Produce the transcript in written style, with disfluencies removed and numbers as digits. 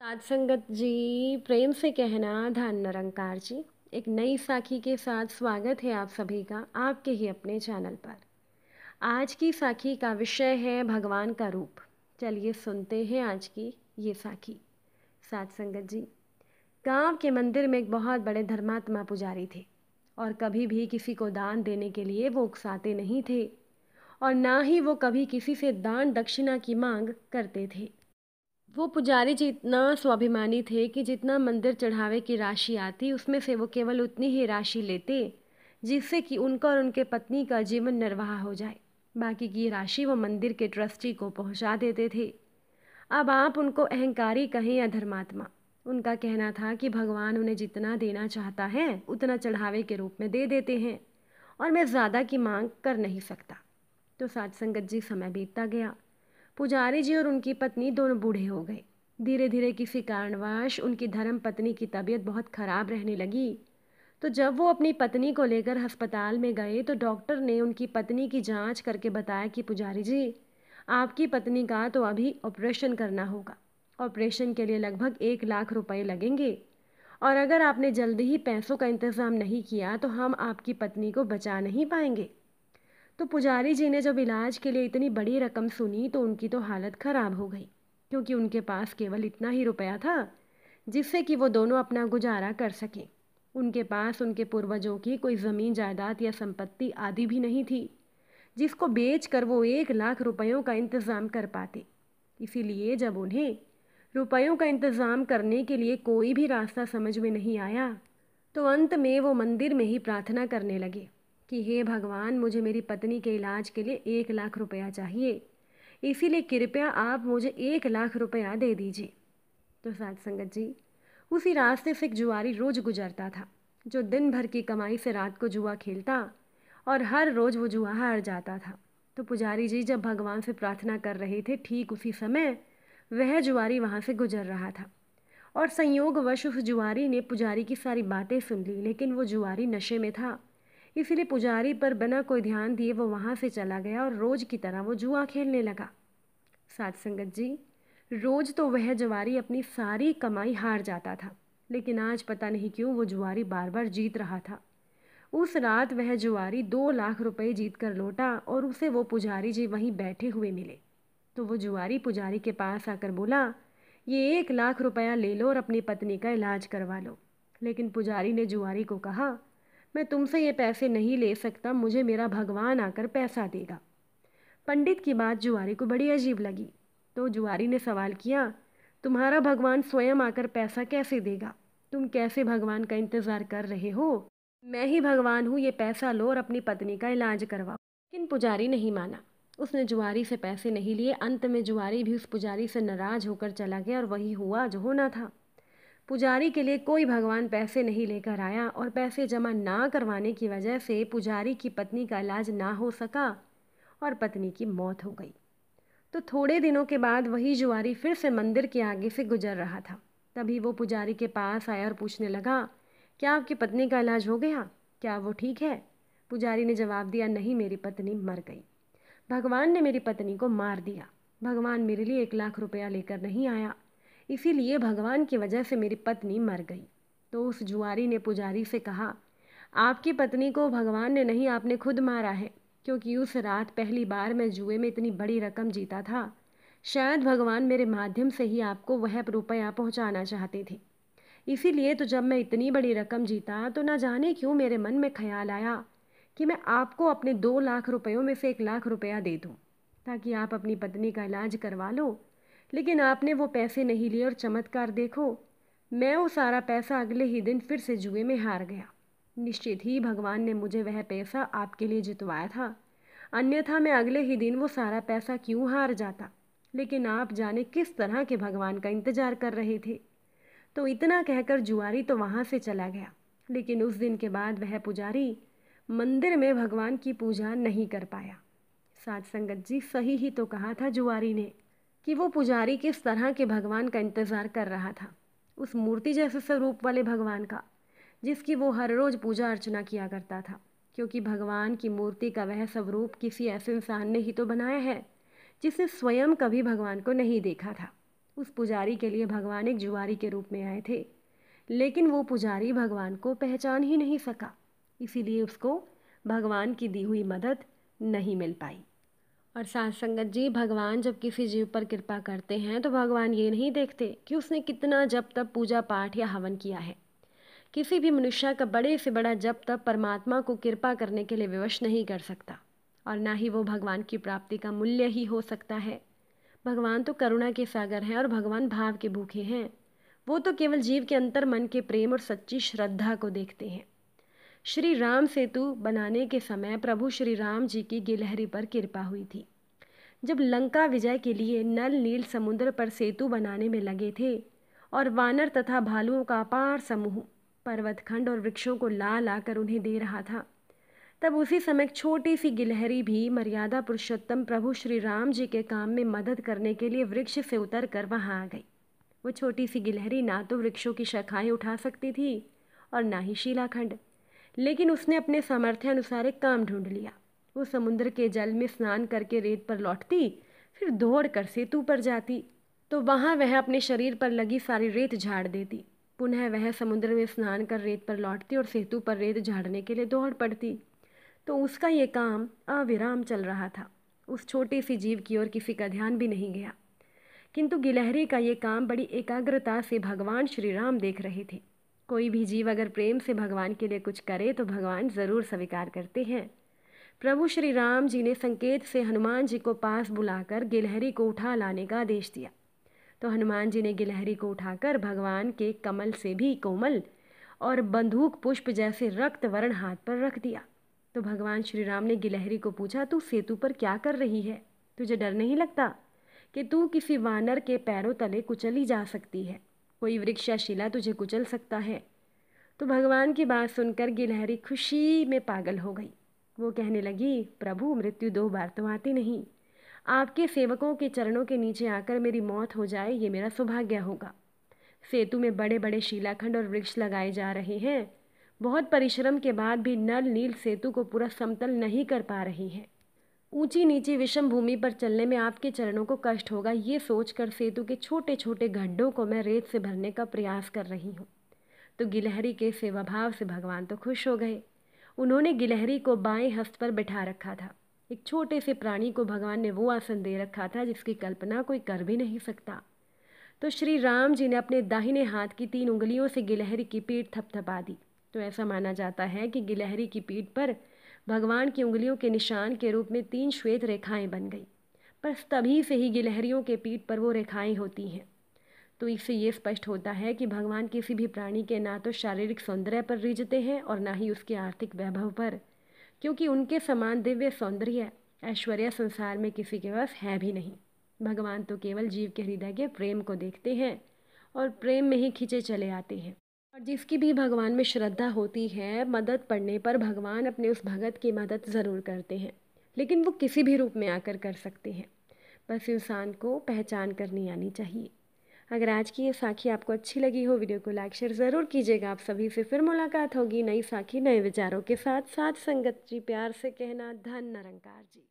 साध संगत जी, प्रेम से कहना धन निरंकार जी। एक नई साखी के साथ स्वागत है आप सभी का आपके ही अपने चैनल पर। आज की साखी का विषय है भगवान का रूप। चलिए सुनते हैं आज की ये साखी। साध संगत जी, गांव के मंदिर में एक बहुत बड़े धर्मात्मा पुजारी थे और कभी भी किसी को दान देने के लिए वो उकसाते नहीं थे और ना ही वो कभी किसी से दान दक्षिणा की मांग करते थे। वो पुजारी जी इतना स्वाभिमानी थे कि जितना मंदिर चढ़ावे की राशि आती उसमें से वो केवल उतनी ही राशि लेते जिससे कि उनका और उनके पत्नी का जीवन निर्वाह हो जाए। बाकी की राशि वो मंदिर के ट्रस्टी को पहुंचा देते थे। अब आप उनको अहंकारी कहें या धर्मात्मा, उनका कहना था कि भगवान उन्हें जितना देना चाहता है उतना चढ़ावे के रूप में दे देते हैं और मैं ज़्यादा की मांग कर नहीं सकता। तो साध संगत जी, समय बीतता गया। पुजारी जी और उनकी पत्नी दोनों बूढ़े हो गए। धीरे धीरे किसी कारणवश उनकी धर्म पत्नी की तबीयत बहुत खराब रहने लगी। तो जब वो अपनी पत्नी को लेकर अस्पताल में गए तो डॉक्टर ने उनकी पत्नी की जांच करके बताया कि पुजारी जी, आपकी पत्नी का तो अभी ऑपरेशन करना होगा। ऑपरेशन के लिए लगभग 1 लाख रुपए लगेंगे और अगर आपने जल्दी ही पैसों का इंतज़ाम नहीं किया तो हम आपकी पत्नी को बचा नहीं पाएंगे। तो पुजारी जी ने जब इलाज के लिए इतनी बड़ी रकम सुनी तो उनकी तो हालत ख़राब हो गई, क्योंकि उनके पास केवल इतना ही रुपया था जिससे कि वो दोनों अपना गुजारा कर सकें। उनके पास उनके पूर्वजों की कोई ज़मीन जायदाद या संपत्ति आदि भी नहीं थी जिसको बेच कर वो 1 लाख रुपयों का इंतज़ाम कर पाते। इसीलिए जब उन्हें रुपयों का इंतज़ाम करने के लिए कोई भी रास्ता समझ में नहीं आया तो अंत में वो मंदिर में ही प्रार्थना करने लगे कि हे भगवान, मुझे मेरी पत्नी के इलाज के लिए 1 लाख रुपया चाहिए, इसीलिए कृपया आप मुझे 1 लाख रुपया दे दीजिए। तो साध संगत जी, उसी रास्ते से एक जुआरी रोज गुजरता था जो दिन भर की कमाई से रात को जुआ खेलता और हर रोज वो जुआ हार जाता था। तो पुजारी जी जब भगवान से प्रार्थना कर रहे थे, ठीक उसी समय वह जुआरी वहाँ से गुजर रहा था और संयोगवश उस जुआरी ने पुजारी की सारी बातें सुन ली, लेकिन वो जुआरी नशे में था। इसीलिए पुजारी पर बिना कोई ध्यान दिए वो वहाँ से चला गया और रोज की तरह वो जुआ खेलने लगा। साथ संगत जी, रोज तो वह जुआरी अपनी सारी कमाई हार जाता था, लेकिन आज पता नहीं क्यों वो जुआरी बार बार जीत रहा था। उस रात वह जुआरी 2 लाख रुपए जीत कर लौटा और उसे वो पुजारी जी वहीं बैठे हुए मिले। तो वो जुआरी पुजारी के पास आकर बोला, ये 1 लाख रुपया ले लो और अपनी पत्नी का इलाज करवा लो। लेकिन पुजारी ने जुआरी को कहा, मैं तुमसे ये पैसे नहीं ले सकता, मुझे मेरा भगवान आकर पैसा देगा। पंडित की बात जुआरी को बड़ी अजीब लगी। तो जुआरी ने सवाल किया, तुम्हारा भगवान स्वयं आकर पैसा कैसे देगा? तुम कैसे भगवान का इंतज़ार कर रहे हो? मैं ही भगवान हूँ, ये पैसा लो और अपनी पत्नी का इलाज करवाओ। लेकिन पुजारी नहीं माना। उसने जुआरी से पैसे नहीं लिए। अंत में जुआरी भी उस पुजारी से नाराज होकर चला गया और वही हुआ जो होना था। पुजारी के लिए कोई भगवान पैसे नहीं लेकर आया और पैसे जमा ना करवाने की वजह से पुजारी की पत्नी का इलाज ना हो सका और पत्नी की मौत हो गई। तो थोड़े दिनों के बाद वही जुआरी फिर से मंदिर के आगे से गुजर रहा था। तभी वो पुजारी के पास आया और पूछने लगा, क्या आपकी पत्नी का इलाज हो गया? क्या वो ठीक है? पुजारी ने जवाब दिया, नहीं, मेरी पत्नी मर गई। भगवान ने मेरी पत्नी को मार दिया। भगवान मेरे लिए 1 लाख रुपया लेकर नहीं आया, इसीलिए भगवान की वजह से मेरी पत्नी मर गई। तो उस जुआरी ने पुजारी से कहा, आपकी पत्नी को भगवान ने नहीं, आपने खुद मारा है, क्योंकि उस रात पहली बार मैं जुए में इतनी बड़ी रकम जीता था। शायद भगवान मेरे माध्यम से ही आपको वह रुपया पहुंचाना चाहते थे। इसीलिए तो जब मैं इतनी बड़ी रकम जीता तो ना जाने क्यों मेरे मन में ख्याल आया कि मैं आपको अपने 2 लाख रुपयों में से 1 लाख रुपया दे दूं, ताकि आप अपनी पत्नी का इलाज करवा लो। लेकिन आपने वो पैसे नहीं लिए और चमत्कार देखो, मैं वो सारा पैसा अगले ही दिन फिर से जुए में हार गया। निश्चित ही भगवान ने मुझे वह पैसा आपके लिए जितवाया था, अन्यथा मैं अगले ही दिन वो सारा पैसा क्यों हार जाता। लेकिन आप जाने किस तरह के भगवान का इंतजार कर रहे थे। तो इतना कहकर जुआरी तो वहाँ से चला गया। लेकिन उस दिन के बाद वह पुजारी मंदिर में भगवान की पूजा नहीं कर पाया। साध संगत जी, सही ही तो कहा था जुआरी ने कि वो पुजारी किस तरह के भगवान का इंतज़ार कर रहा था। उस मूर्ति जैसे स्वरूप वाले भगवान का, जिसकी वो हर रोज़ पूजा अर्चना किया करता था, क्योंकि भगवान की मूर्ति का वह स्वरूप किसी ऐसे इंसान ने ही तो बनाया है जिसने स्वयं कभी भगवान को नहीं देखा था। उस पुजारी के लिए भगवान एक जुआरी के रूप में आए थे, लेकिन वो पुजारी भगवान को पहचान ही नहीं सका, इसीलिए उसको भगवान की दी हुई मदद नहीं मिल पाई। और साथ संगत जी, भगवान जब किसी जीव पर कृपा करते हैं तो भगवान ये नहीं देखते कि उसने कितना जप तप पूजा पाठ या हवन किया है। किसी भी मनुष्य का बड़े से बड़ा जप तप परमात्मा को कृपा करने के लिए विवश नहीं कर सकता, और ना ही वो भगवान की प्राप्ति का मूल्य ही हो सकता है। भगवान तो करुणा के सागर हैं और भगवान भाव के भूखे हैं। वो तो केवल जीव के अंतर मन के प्रेम और सच्ची श्रद्धा को देखते हैं। श्री राम सेतु बनाने के समय प्रभु श्री राम जी की गिलहरी पर कृपा हुई थी। जब लंका विजय के लिए नल नील समुद्र पर सेतु बनाने में लगे थे और वानर तथा भालुओं का अपार समूह पर्वतखंड और वृक्षों को ला ला कर उन्हें दे रहा था, तब उसी समय एक छोटी सी गिलहरी भी मर्यादा पुरुषोत्तम प्रभु श्री राम जी के काम में मदद करने के लिए वृक्ष से उतर कर वहाँ आ गई। वो छोटी सी गिलहरी ना तो वृक्षों की शाखाएं उठा सकती थी और ना ही शिलाखंड, लेकिन उसने अपने सामर्थ्य अनुसार एक काम ढूंढ लिया। वो समुद्र के जल में स्नान करके रेत पर लौटती, फिर दौड़ कर सेतु पर जाती, तो वहाँ वह अपने शरीर पर लगी सारी रेत झाड़ देती। पुनः वह समुद्र में स्नान कर रेत पर लौटती और सेतु पर रेत झाड़ने के लिए दौड़ पड़ती। तो उसका ये काम अविराम चल रहा था। उस छोटी सी जीव की ओर किसी का ध्यान भी नहीं गया, किंतु गिलहरी का ये काम बड़ी एकाग्रता से भगवान श्री राम देख रहे थे। कोई भी जीव अगर प्रेम से भगवान के लिए कुछ करे तो भगवान ज़रूर स्वीकार करते हैं। प्रभु श्री राम जी ने संकेत से हनुमान जी को पास बुलाकर गिलहरी को उठा लाने का आदेश दिया। तो हनुमान जी ने गिलहरी को उठाकर भगवान के कमल से भी कोमल और बंदूक पुष्प जैसे रक्त वर्ण हाथ पर रख दिया। तो भगवान श्री राम ने गिलहरी को पूछा, तू सेतु पर क्या कर रही है? तुझे डर नहीं लगता कि तू किसी वानर के पैरों तले कुचली जा सकती है? कोई वृक्ष या शिला तुझे कुचल सकता है? तो भगवान की बात सुनकर गिलहरी खुशी में पागल हो गई। वो कहने लगी, प्रभु मृत्यु 2 बार तो आती नहीं। आपके सेवकों के चरणों के नीचे आकर मेरी मौत हो जाए ये मेरा सौभाग्य होगा। सेतु में बड़े बड़े शिलाखंड और वृक्ष लगाए जा रहे हैं, बहुत परिश्रम के बाद भी नल नील सेतु को पूरा समतल नहीं कर पा रही है। ऊंची नीची विषम भूमि पर चलने में आपके चरणों को कष्ट होगा, ये सोचकर सेतु के छोटे छोटे गड्ढों को मैं रेत से भरने का प्रयास कर रही हूँ। तो गिलहरी के सेवा भाव से भगवान तो खुश हो गए। उन्होंने गिलहरी को बाएं हस्त पर बिठा रखा था। एक छोटे से प्राणी को भगवान ने वो आसन दे रखा था जिसकी कल्पना कोई कर भी नहीं सकता। तो श्री राम जी ने अपने दाहिने हाथ की 3 उंगलियों से गिलहरी की पीठ थपथपा दी। तो ऐसा माना जाता है कि गिलहरी की पीठ पर भगवान की उंगलियों के निशान के रूप में 3 श्वेत रेखाएं बन गई। पर तभी से ही गिलहरियों के पीठ पर वो रेखाएं होती हैं। तो इससे ये स्पष्ट होता है कि भगवान किसी भी प्राणी के ना तो शारीरिक सौंदर्य पर रीझते हैं और ना ही उसके आर्थिक वैभव पर, क्योंकि उनके समान दिव्य सौंदर्य ऐश्वर्य संसार में किसी के पास है भी नहीं। भगवान तो केवल जीव के हृदय के प्रेम को देखते हैं और प्रेम में ही खींचे चले आते हैं। और जिसकी भी भगवान में श्रद्धा होती है, मदद पड़ने पर भगवान अपने उस भगत की मदद ज़रूर करते हैं, लेकिन वो किसी भी रूप में आकर कर सकते हैं। बस इंसान को पहचान करनी आनी चाहिए। अगर आज की ये साखी आपको अच्छी लगी हो, वीडियो को लाइक शेयर ज़रूर कीजिएगा। आप सभी से फिर मुलाकात होगी नई साखी नए विचारों के साथ। साथ संगत जी, प्यार से कहना, धन निरंकार जी।